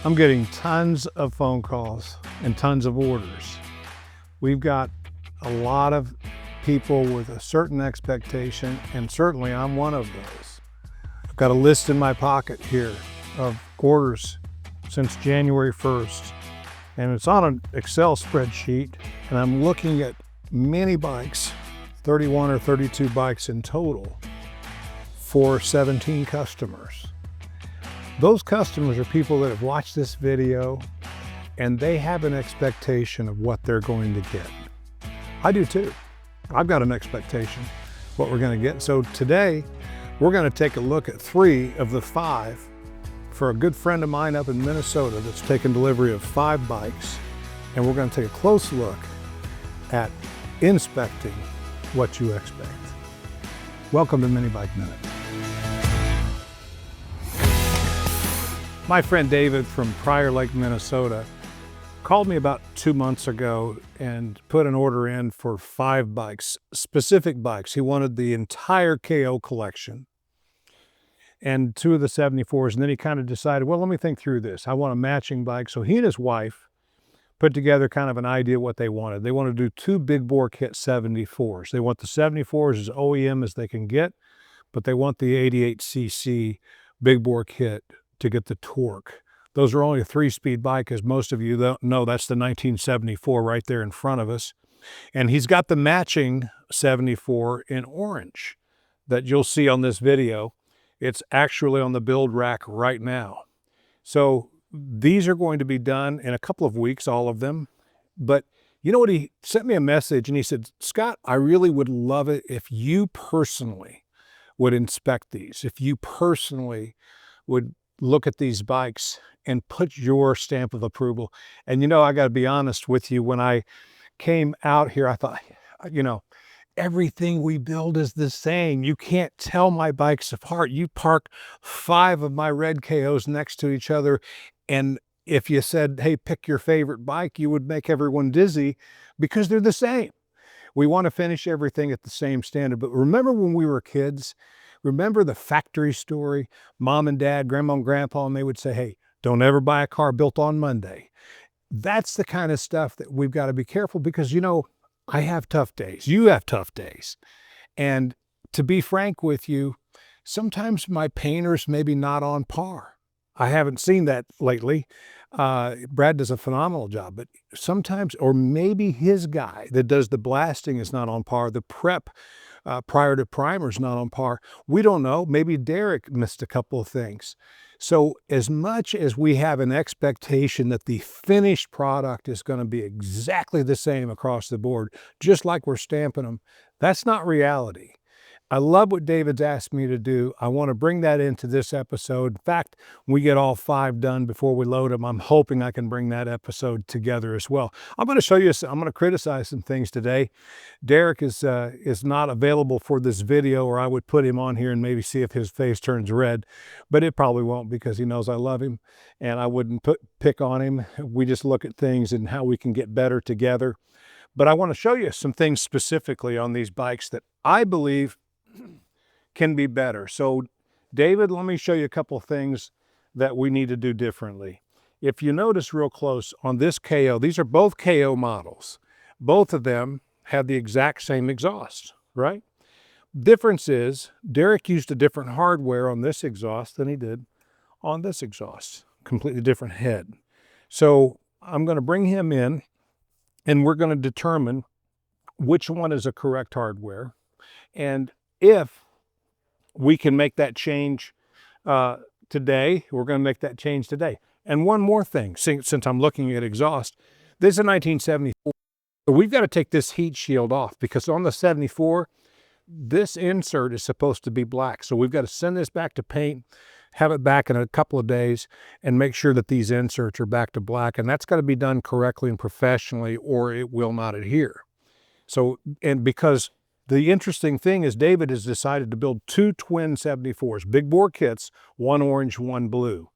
I'm getting tons of phone calls and tons of orders. We've got a lot of people with a certain expectation, and certainly I'm one of those. I've got a list in my pocket here of orders since January 1st, and it's on an Excel spreadsheet, and I'm looking at many bikes, 31 or 32 bikes in total for 17 customers. Those customers are people that have watched this video and they have an expectation of what they're going to get. I do too. I've got an expectation what we're going to get. So today we're going to take a look at 3 of the 5 for a good friend of mine up in Minnesota that's taken delivery of 5 bikes. And we're going to take a close look at inspecting what you expect. Welcome to Mini Bike Minute. My friend David from Prior Lake, Minnesota, called me about 2 months ago and put an order in for 5 bikes, specific bikes. He wanted the entire KO collection and 2 of the 74s. And then he kind of decided, well, let me think through this. I want a matching bike. So he and his wife put together kind of an idea what they wanted. They want to do 2 big bore kit 74s. They want the 74s as OEM as they can get, but they want the 88cc big bore kit to get the torque. Those are only a 3-speed bike, as most of you don't know. That's the 1974 right there in front of us. And he's got the matching 74 in orange that you'll see on this video. It's actually on the build rack right now. So these are going to be done in a couple of weeks, all of them. But you know what? He sent me a message and he said, Scott, I really would love it if you personally would inspect these, if you personally would look at these bikes and put your stamp of approval. And you know, I got to be honest with you, when I came out here, I thought, you know, everything we build is the same. You can't tell my bikes apart. You park 5 of my red KOs next to each other, and if you said, hey, pick your favorite bike, you would make everyone dizzy because they're the same. We want to finish everything at the same standard. But remember when we were kids? Remember the factory story? Mom and dad, grandma and grandpa, and they would say, hey, don't ever buy a car built on Monday. That's the kind of stuff that we've got to be careful, because, you know, I have tough days. You have tough days. And to be frank with you, sometimes my painter's maybe not on par. I haven't seen that lately. Brad does a phenomenal job, but sometimes, or maybe his guy that does the blasting is not on par. The prep prior to primer is not on par. We don't know. Maybe Derek missed a couple of things. So as much as we have an expectation that the finished product is going to be exactly the same across the board, just like we're stamping them, that's not reality. I love what David's asked me to do. I want to bring that into this episode. In fact, when we get all 5 done before we load them, I'm hoping I can bring that episode together as well. I'm going to show you, I'm going to criticize some things today. Derek is not available for this video, or I would put him on here and maybe see if his face turns red, but it probably won't, because he knows I love him and I wouldn't pick on him. We just look at things and how we can get better together. But I want to show you some things specifically on these bikes that I believe can be better. So David, let me show you a couple of things that we need to do differently. If you notice real close on this KO, these are both KO models. Both of them have the exact same exhaust, right? Difference is Derek used a different hardware on this exhaust than he did on this exhaust. Completely different head. So I'm going to bring him in and we're going to determine which one is a correct hardware, and if we can make that change today, we're going to make that change today. And one more thing, since I'm looking at exhaust, this is a 1974. So we've got to take this heat shield off, because on the 74, this insert is supposed to be black. So we've got to send this back to paint, have it back in a couple of days, and make sure that these inserts are back to black. And that's got to be done correctly and professionally, or it will not adhere. So, and because the interesting thing is David has decided to build 2 twin 74s, big bore kits, one orange, one blue.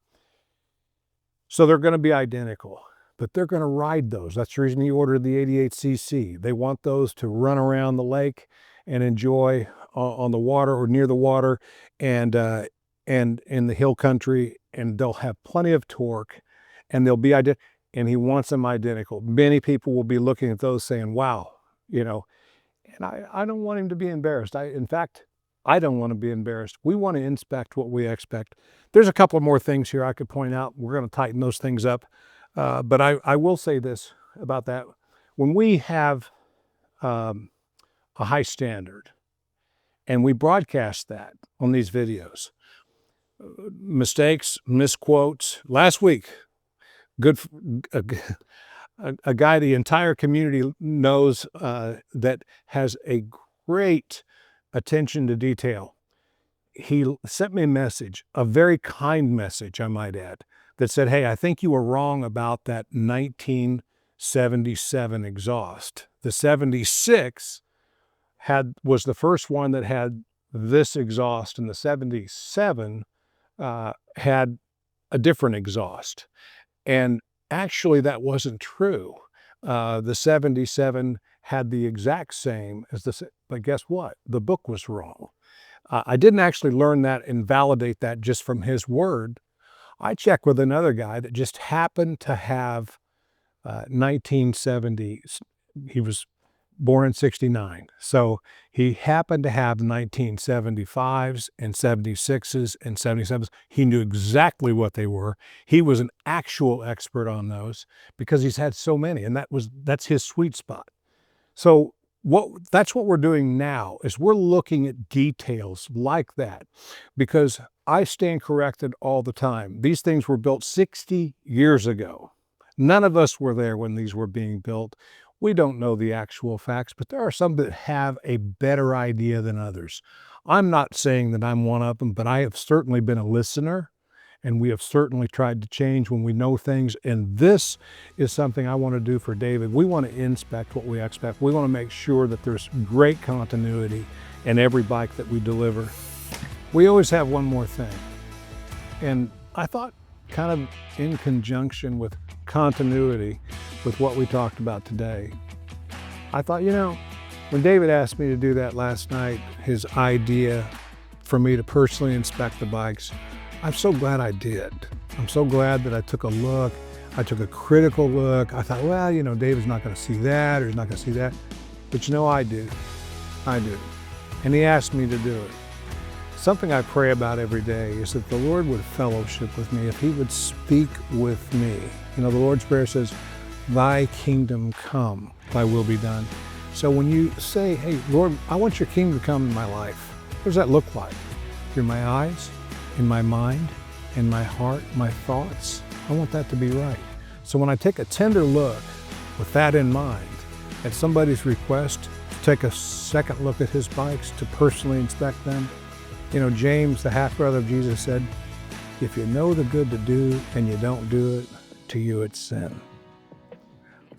So they're going to be identical, but they're going to ride those. That's the reason he ordered the 88cc. They want those to run around the lake and enjoy on the water or near the water and in the hill country, and they'll have plenty of torque and they'll be identical, and he wants them identical. Many people will be looking at those saying, wow, you know, and I don't want him to be embarrassed. In fact, I don't want to be embarrassed. We want to inspect what we expect. There's a couple more things here I could point out. We're going to tighten those things up. But I will say this about that. When we have a high standard and we broadcast that on these videos, mistakes, misquotes. Last week, a guy the entire community knows that has a great attention to detail. He sent me a message, a very kind message, I might add, that said, hey, I think you were wrong about that 1977 exhaust. The 76 was the first one that had this exhaust, and the 77 had a different exhaust. And actually, that wasn't true. The 77 had the exact same as but guess what? The book was wrong. I didn't actually learn that and validate that just from his word. I checked with another guy that just happened to have 1970. He was born in 69. So he happened to have 1975s and 76s and 77s. He knew exactly what they were. He was an actual expert on those because he's had so many, and that's his sweet spot. So that's what we're doing now, is we're looking at details like that, because I stand corrected all the time. These things were built 60 years ago. None of us were there when these were being built. We don't know the actual facts, but there are some that have a better idea than others. I'm not saying that I'm one of them, but I have certainly been a listener, and we have certainly tried to change when we know things. And this is something I want to do for David. We want to inspect what we expect. We want to make sure that there's great continuity in every bike that we deliver. We always have one more thing. And I thought, kind of in conjunction with continuity with what we talked about today, I thought, you know, when David asked me to do that last night, his idea for me to personally inspect the bikes, I'm so glad I did. I'm so glad that I took a look. I took a critical look. I thought, well, you know, David's not going to see that, or he's not going to see that. But you know, I do. I do. And he asked me to do it. Something I pray about every day is that the Lord would fellowship with me, if he would speak with me. You know, the Lord's Prayer says, thy kingdom come, thy will be done. So when you say, hey, Lord, I want your kingdom to come in my life, what does that look like? Through my eyes, in my mind, in my heart, my thoughts. I want that to be right. So when I take a tender look with that in mind, at somebody's request to take a second look at his bikes, to personally inspect them, you know, James, the half-brother of Jesus, said, if you know the good to do and you don't do it, to you it's sin.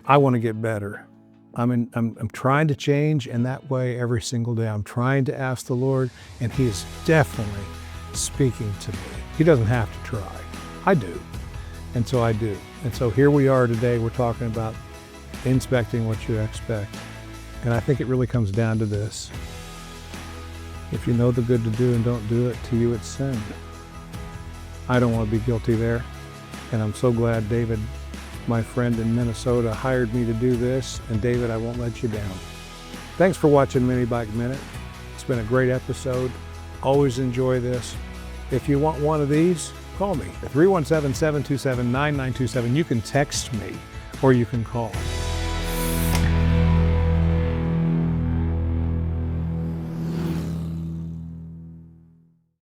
I want to get better. I'm trying to change in that way every single day. I'm trying to ask the Lord, and he is definitely speaking to me. He doesn't have to try. I do. And so I do. And so here we are today. We're talking about inspecting what you expect. And I think it really comes down to this. If you know the good to do and don't do it, to you it's sin. I don't want to be guilty there. And I'm so glad David, my friend in Minnesota, hired me to do this. And David, I won't let you down. Thanks for watching Mini Bike Minute. It's been a great episode. Always enjoy this. If you want one of these, call me at 317-727-9927. You can text me or you can call.